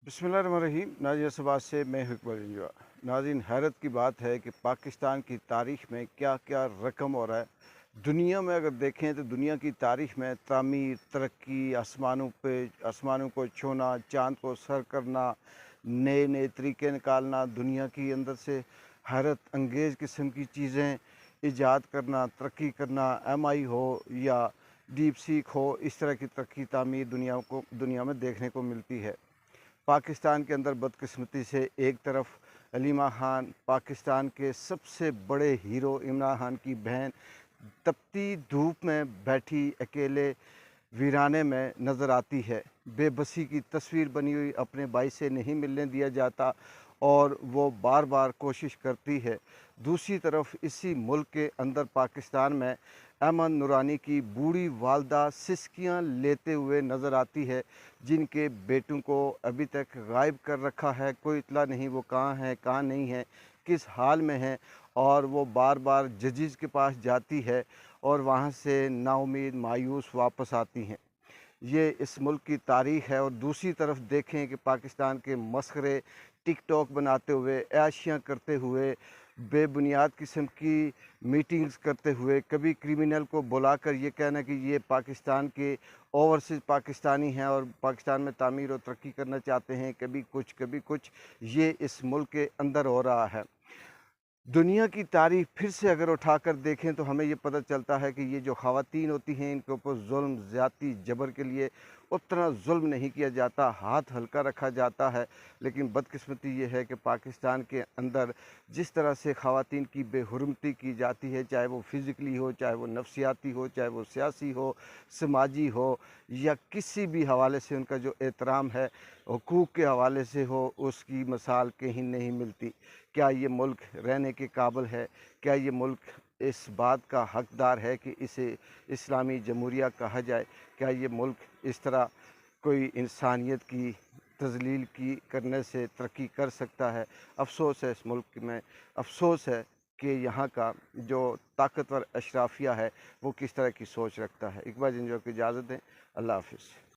बिस्मिल्लाहिर्रहमानिर्रहीम। नाज़िर सबाज से मैं इकबाल इंजवा। नाज़रीन, हैरत की बात है कि पाकिस्तान की तारीख़ में क्या क्या रकम हो रहा है। दुनिया में अगर देखें तो दुनिया की तारीख़ में तामीर, तरक्की, आसमानों को छूना, चाँद को सर करना, नए नए तरीके निकालना, दुनिया की अंदर से हैरत अंगेज़ किस्म की चीज़ें ईजाद करना, तरक्की करना, एमआई हो या डीप सीक हो, इस तरह की तरक्की तामीर दुनिया में देखने को मिलती है। पाकिस्तान के अंदर बदकिस्मती से एक तरफ अलीमा खान, पाकिस्तान के सबसे बड़े हीरो इमरान खान की बहन, तपती धूप में बैठी अकेले वीराने में नज़र आती है। बेबसी की तस्वीर बनी हुई, अपने भाई से नहीं मिलने दिया जाता और वो बार बार कोशिश करती है। दूसरी तरफ इसी मुल्क के अंदर पाकिस्तान में अमन नूरानी की बूढ़ी वालदा सिसकियां लेते हुए नज़र आती है, जिनके बेटों को अभी तक गायब कर रखा है। कोई इतला नहीं वो कहाँ है, कहाँ नहीं है, किस हाल में है। और वो बार बार जजेस के पास जाती है और वहाँ से नाउमीद मायूस वापस आती हैं। ये इस मुल्क की तारीख़ है। और दूसरी तरफ देखें कि पाकिस्तान के मसखरे टिकटॉक बनाते हुए, ऐशियाँ करते हुए, बेबुनियाद किस्म की मीटिंग्स करते हुए, कभी क्रिमिनल को बुलाकर ये कहना कि ये पाकिस्तान के ओवरसीज़ पाकिस्तानी हैं और पाकिस्तान में तामीर और तरक्की करना चाहते हैं, कभी कुछ ये इस मुल्क के अंदर हो रहा है। दुनिया की तारीख़ फिर से अगर उठाकर देखें तो हमें ये पता चलता है कि ये जो ख़वातीन होती हैं, इनके ऊपर ज़ुल्म, ज़्यादती, जबर के लिए उतना ज़ुल्म नहीं किया जाता, हाथ हल्का रखा जाता है। लेकिन बदकिस्मती ये है कि पाकिस्तान के अंदर जिस तरह से ख़वातीन की बेहुरमती की जाती है, चाहे वो फ़िज़िकली हो, चाहे वो नफ़सियाती हो, चाहे वो सियासी हो, समाजी हो, या किसी भी हवाले से उनका जो एहतराम है, हुकूक़ के हवाले से हो, उसकी मिसाल कहीं नहीं मिलती। क्या ये मुल्क रहने के काबिल है? क्या ये मुल्क इस बात का हकदार है कि इसे इस्लामी जमहूरिया कहा जाए? क्या ये मुल्क इस तरह कोई इंसानियत की तज़लील की करने से तरक्की कर सकता है? अफ़सोस है इस मुल्क में, अफ़सोस है कि यहाँ का जो ताकतवर अशराफिया है वो किस तरह की सोच रखता है। इकबाल इंजॉय को इजाज़त दें। अल्लाह हाफ़िज़।